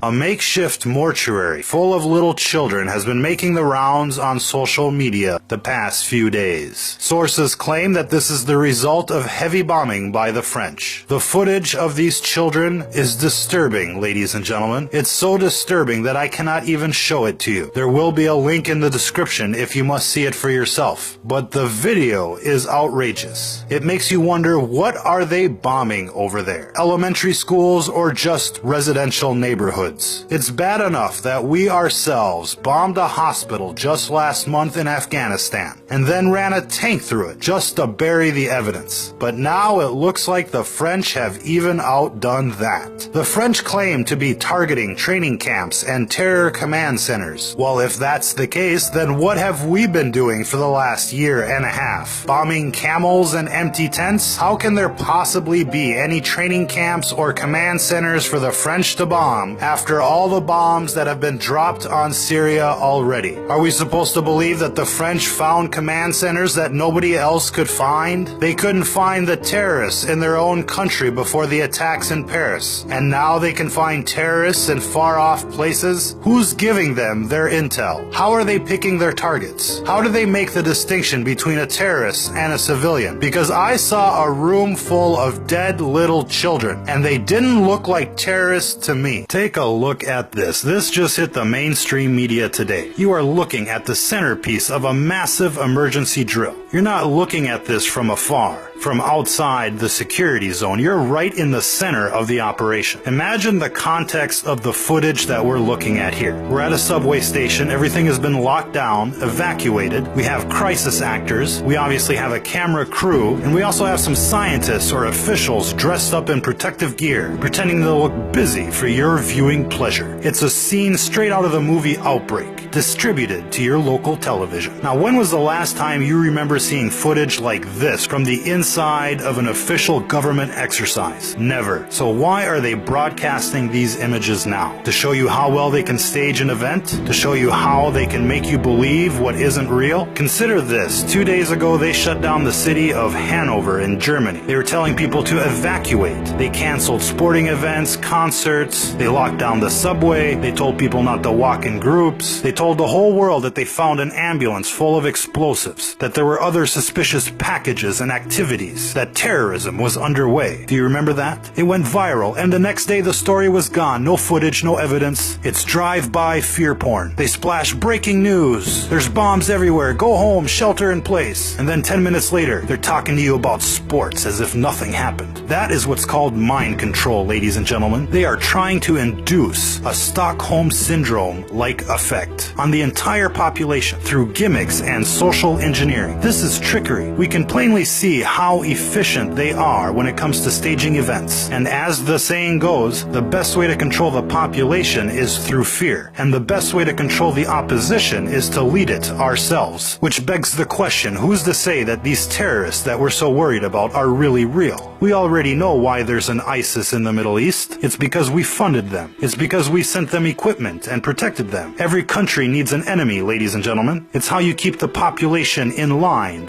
A makeshift mortuary full of little children has been making the rounds on social media the past few days. Sources claim that this is the result of heavy bombing by the French. The footage of these children is disturbing, ladies and gentlemen. It's so disturbing that I cannot even show it to you. There will be a link in the description if you must see it for yourself. But the video is outrageous. It makes you wonder, what are they bombing over there? Elementary schools or just residential neighborhoods? It's bad enough that we ourselves bombed a hospital just last month in Afghanistan and then ran a tank through it just to bury the evidence. But now it looks like the French have even outdone that. The French claim to be targeting training camps and terror command centers. Well, if that's the case, then what have we been doing for the last year and a half? Bombing camels and empty tents? How can there possibly be any training camps or command centers for the French to bomb after all the bombs that have been dropped on Syria already? Are we supposed to believe that the French found command centers that nobody else could find? They couldn't find the terrorists in their own country before the attacks in Paris, and now they can find terrorists in far-off places? Who's giving them their intel? How are they picking their targets? How do they make the distinction between a terrorist and a civilian? Because I saw a room full of dead little children, and they didn't look like terrorists to me. Take a look at this. This just hit the mainstream media today. You are looking at the centerpiece of a massive emergency drill. You're not looking at this from afar, from outside the security zone. You're right in the center of the operation. Imagine the context of the footage that we're looking at here. We're at a subway station. Everything has been locked down, evacuated. We have crisis actors. We obviously have a camera crew, and we also have some scientists or officials dressed up in protective gear, pretending to look busy for your viewing pleasure. It's a scene straight out of the movie Outbreak, distributed to your local television. Now, when was the last time you remember seeing footage like this from the inside of an official government exercise? Never. So why are they broadcasting these images now? To show you how well they can stage an event? To show you how they can make you believe what isn't real? Consider this. 2 days ago, they shut down the city of Hanover in Germany. They were telling people to evacuate. They canceled sporting events, concerts. They locked down the subway. They told people not to walk in groups. They told the whole world that they found an ambulance full of explosives, that there were other suspicious packages and activities, that terrorism was underway. Do you remember that? It went viral, and the next day the story was gone. No footage, no evidence. It's drive-by fear porn. They splash breaking news. There's bombs everywhere. Go home, shelter in place. And then 10 minutes later, they're talking to you about sports as if nothing happened. That is what's called mind control, ladies and gentlemen. They are trying to induce a Stockholm Syndrome-like effect on the entire population through gimmicks and social engineering. This is trickery. We can plainly see how efficient they are when it comes to staging events. And as the saying goes, the best way to control the population is through fear. And the best way to control the opposition is to lead it ourselves. Which begs the question, who's to say that these terrorists that we're so worried about are really real? We already know why there's an ISIS in the Middle East. It's because we funded them. It's because we sent them equipment and protected them. Every country needs an enemy, ladies and gentlemen. It's how you keep the population in line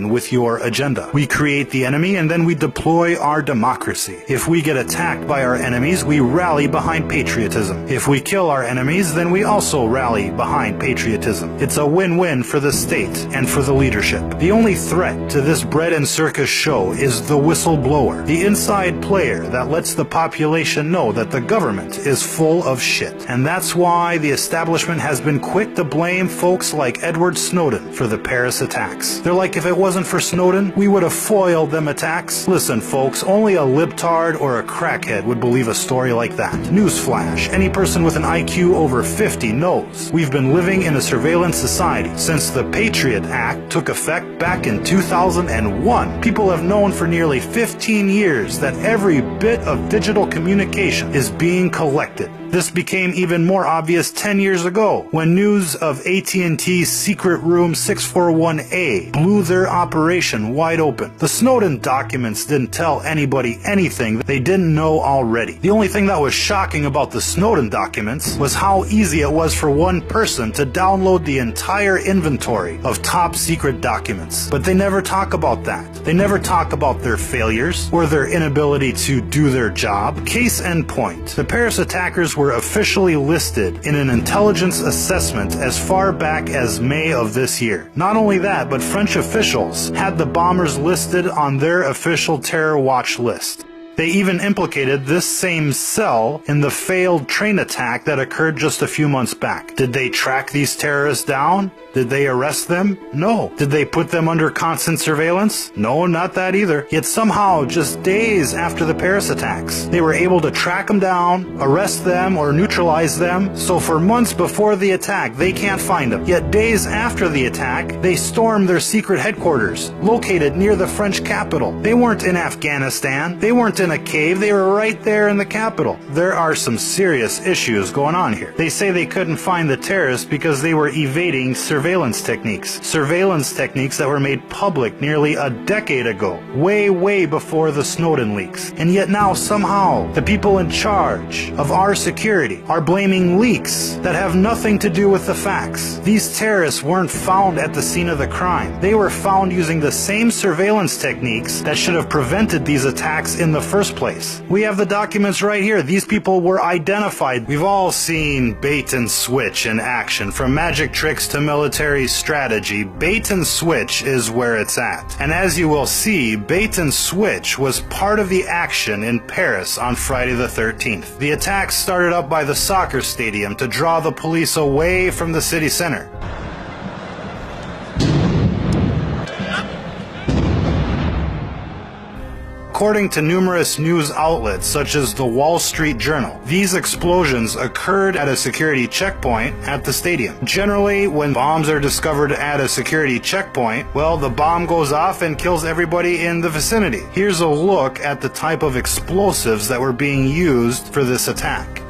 with your agenda. We create the enemy and then we deploy our democracy. If we get attacked by our enemies, we rally behind patriotism. If we kill our enemies, then we also rally behind patriotism. It's a win-win for the state and for the leadership. The only threat to this bread and circus show is the whistleblower, the inside player that lets the population know that the government is full of shit. And that's why the establishment has been quick to blame folks like Edward Snowden for the Paris attacks. They're like, if it wasn't for Snowden, we would have foiled them attacks. Listen, folks, only a libtard or a crackhead would believe a story like that. Newsflash, any person with an IQ over 50 knows we've been living in a surveillance society since the Patriot Act took effect back in 2001. People have known for nearly 15 years that every bit of digital communication is being collected. This became even more obvious 10 years ago when news of AT&T's Secret Room 641A blew their operation wide open. The Snowden documents didn't tell anybody anything that they didn't know already. The only thing that was shocking about the Snowden documents was how easy it was for one person to download the entire inventory of top secret documents. But they never talk about that. They never talk about their failures or their inability to do their job. Case in point, the Paris attackers were were officially listed in an intelligence assessment as far back as May of this year. Not only that, but French officials had the bombers listed on their official terror watch list. They even implicated this same cell in the failed train attack that occurred just a few months back. Did they track these terrorists down? Did they arrest them? No. Did they put them under constant surveillance? No, not that either. Yet somehow, just days after the Paris attacks, they were able to track them down, arrest them, or neutralize them. So for months before the attack, they can't find them. Yet days after the attack, they stormed their secret headquarters, located near the French capital. They weren't in Afghanistan. They weren't in a cave. They were right there in the capital. There are some serious issues going on here. They say they couldn't find the terrorists because they were evading surveillance techniques that were made public nearly a decade ago, way before the Snowden leaks. And yet now somehow the people in charge of our security are blaming leaks that have nothing to do with the facts. These terrorists weren't found at the scene of the crime. They were found using the same surveillance techniques that should have prevented these attacks in the first place. We have the documents right here. These people were identified. We've all seen bait and switch in action, from magic tricks to military strategy. Bait and switch is where it's at. And as you will see, bait and switch was part of the action in Paris on Friday the 13th. The attack started up by the soccer stadium to draw the police away from the city center. According to numerous news outlets such as the Wall Street Journal, these explosions occurred at a security checkpoint at the stadium. Generally, when bombs are discovered at a security checkpoint, well, the bomb goes off and kills everybody in the vicinity. Here's a look at the type of explosives that were being used for this attack.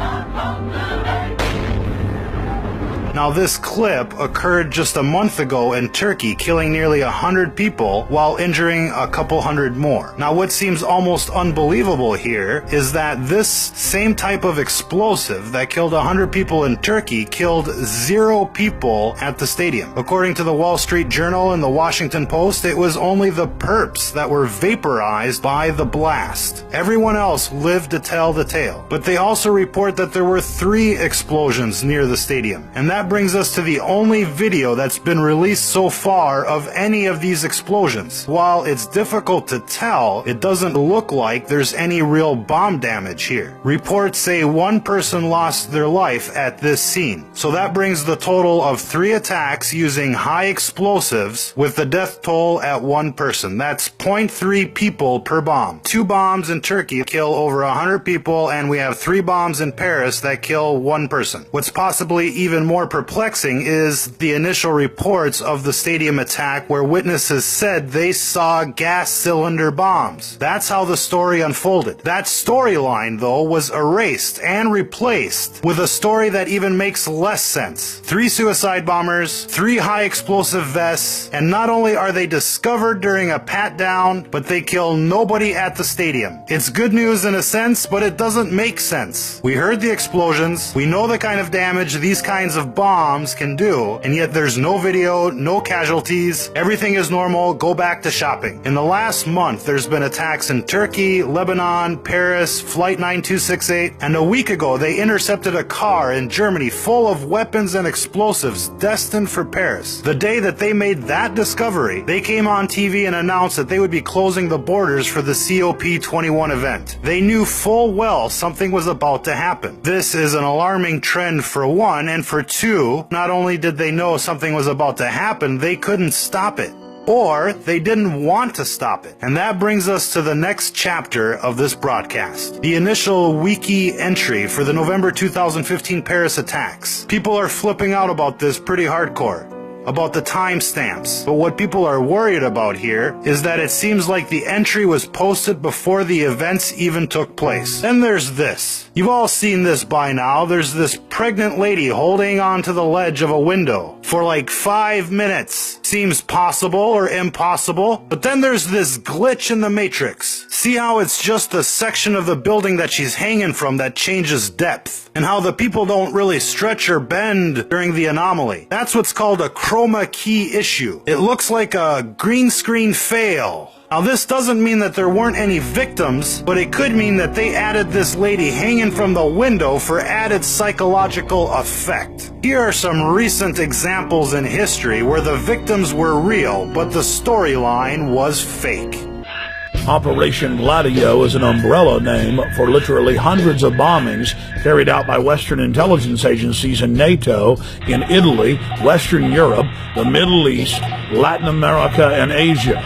Now this clip occurred just a month ago in Turkey, killing nearly 100 people while injuring a couple hundred more. Now what seems almost unbelievable here is that this same type of explosive that killed 100 people in Turkey killed 0 people at the stadium. According to the Wall Street Journal and the Washington Post, it was only the perps that were vaporized by the blast. Everyone else lived to tell the tale. But they also report that there were 3 explosions near the stadium, and that brings us to the only video that's been released so far of any of these explosions. While it's difficult to tell, it doesn't look like there's any real bomb damage here. Reports say 1 person lost their life at this scene. So that brings the total of 3 attacks using high explosives with the death toll at 1 person. That's 0.3 people per bomb. 2 bombs in Turkey kill over 100 people, and we have 3 bombs in Paris that kill 1 person. What's possibly even more perplexing is the initial reports of the stadium attack where witnesses said they saw gas cylinder bombs. That's how the story unfolded. That storyline, though, was erased and replaced with a story that even makes less sense. 3 suicide bombers, 3 high explosive vests, and not only are they discovered during a pat-down, but they kill nobody at the stadium. It's good news in a sense, but it doesn't make sense. We heard the explosions, we know the kind of damage these kinds of bombs can do, and yet there's no video, no casualties, everything is normal, go back to shopping. In the last month, there's been attacks in Turkey, Lebanon, Paris, Flight 9268, and a week ago they intercepted a car in Germany full of weapons and explosives destined for Paris. The day that they made that discovery, they came on TV and announced that they would be closing the borders for the COP21 event. They knew full well something was about to happen. This is an alarming trend for one, and for two, not only did they know something was about to happen, they couldn't stop it. Or they didn't want to stop it. And that brings us to the next chapter of this broadcast. The initial wiki entry for the November 2015 Paris attacks. People are flipping out about this pretty hardcore, about the timestamps. But what people are worried about here is that it seems like the entry was posted before the events even took place. Then there's this. You've all seen this by now. There's this pregnant lady holding onto the ledge of a window for like 5 minutes. Seems possible or impossible. But then there's this glitch in the matrix. See how it's just the section of the building that she's hanging from that changes depth, and how the people don't really stretch or bend during the anomaly. That's what's called a chroma key issue. It looks like a green screen fail. Now this doesn't mean that there weren't any victims, but it could mean that they added this lady hanging from the window for added psychological effect. Here are some recent examples in history where the victims were real, but the storyline was fake. Operation Gladio is an umbrella name for literally hundreds of bombings carried out by Western intelligence agencies and NATO in Italy, Western Europe, the Middle East, Latin America, and Asia.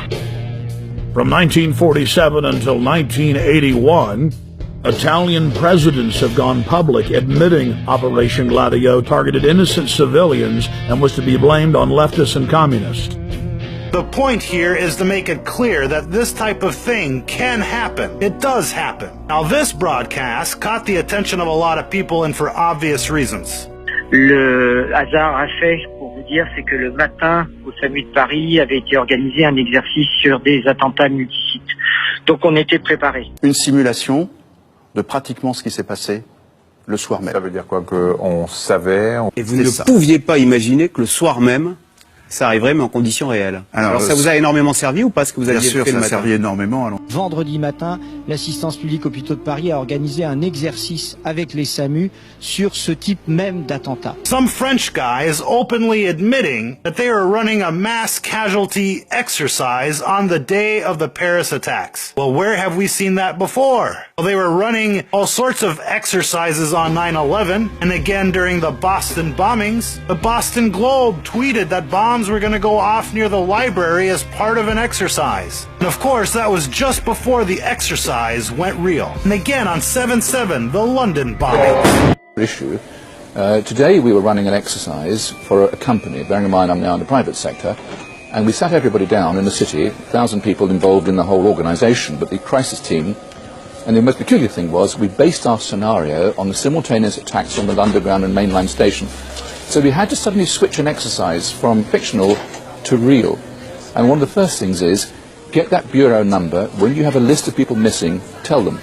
From 1947 until 1981, Italian presidents have gone public admitting Operation Gladio targeted innocent civilians and was to be blamed on leftists and communists. The point here is to make it clear that this type of thing can happen. It does happen. Now this broadcast caught the attention of a lot of people and for obvious reasons. Le hasard a fait, pour vous dire, c'est que le matin, au SAMU de Paris, avait été organisé un exercice sur des attentats multisites. Donc on était préparés. Une simulation de pratiquement ce qui s'est passé le soir même. Ça veut dire quoi? Qu'on savait? Et vous ne pouviez pas imaginer que le soir même, ça arriverait, mais en conditions réelles. Alors ça vous a énormément servi ou pas ce que vous aviez fait le matin? Bien sûr, ça a servi énormément. Alors. Vendredi matin, l'assistance publique hôpitaux de Paris a organisé un exercice avec les SAMU sur ce type même d'attentat. Some French guy is openly admitting that they are running a mass casualty exercise on the day of the Paris attacks. Well, where have we seen that before? Well, they were running all sorts of exercises on 9/11 and again during the Boston bombings. The Boston Globe tweeted that bombs were going to go off near the library as part of an exercise. And of course, that was just before the exercise went real. And again on 7/7, the London bombing. Issue. Today we were running an exercise for a company, bearing in mind I'm now in the private sector, and we sat everybody down in the city, 1,000 people involved in the whole organisation, but the crisis team, and the most peculiar thing was we based our scenario on the simultaneous attacks on the Underground and mainline station. So we had to suddenly switch an exercise from fictional to real. And one of the first things is, get that bureau number. When you have a list of people missing, tell them.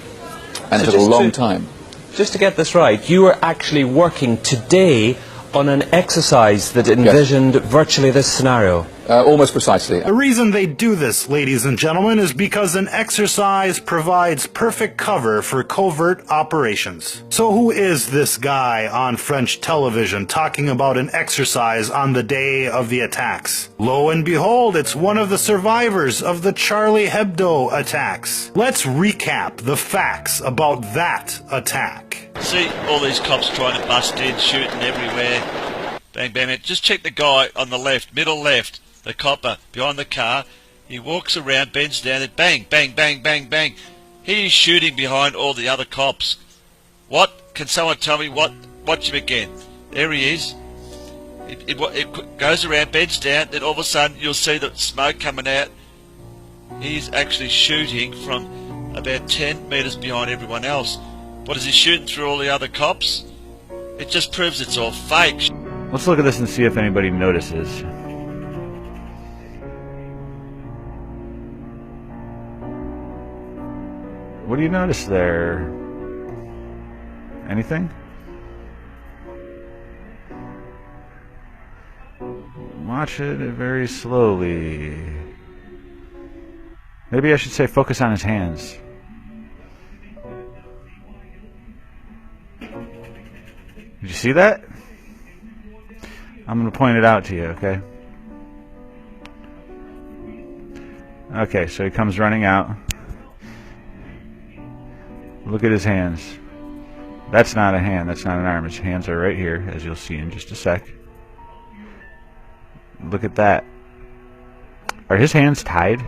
And it took a long time. Just to get this right, you were actually working today on an exercise that envisioned virtually this scenario. Almost precisely. The reason they do this, ladies and gentlemen, is because an exercise provides perfect cover for covert operations. So who is this guy on French television talking about an exercise on the day of the attacks? Lo and behold, it's one of the survivors of the Charlie Hebdo attacks. Let's recap the facts about that attack. See all these cops trying to bust in, shooting everywhere. Bang, bang, bang. Just check the guy on the left, middle left. The copper behind the car, he walks around, bends down, and bang, bang, bang, bang, bang. He's shooting behind all the other cops. What? Can someone tell me what? Watch him again. There he is. It goes around, bends down, then all of a sudden you'll see the smoke coming out. He's actually shooting from about 10 metres behind everyone else. What, is he shooting through all the other cops? It just proves it's all fake. Let's look at this and see if anybody notices. What do you notice there? Anything? Watch it very slowly. Maybe I should say focus on his hands. Did you see that? I'm going to point it out to you, okay? Okay, so he comes running out. Look at his hands. That's not a hand, that's not an arm. His hands are right here, as you'll see in just a sec. Look at that. Are his hands tied?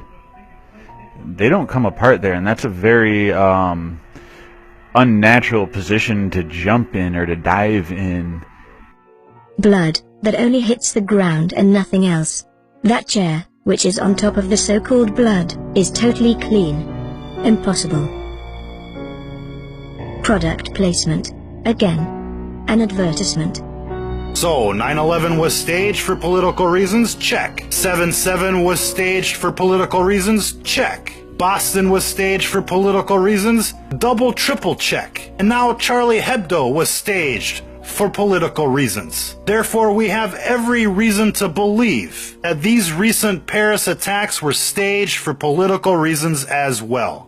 They don't come apart there, and that's a very unnatural position to jump in or to dive in. Blood that only hits the ground and nothing else. That chair, which is on top of the so-called blood, is totally clean. Impossible. Product placement. Again. An advertisement. So, 9/11 was staged for political reasons? Check. 7/7 was staged for political reasons? Check. Boston was staged for political reasons? Double, triple check. And now Charlie Hebdo was staged for political reasons. Therefore, we have every reason to believe that these recent Paris attacks were staged for political reasons as well.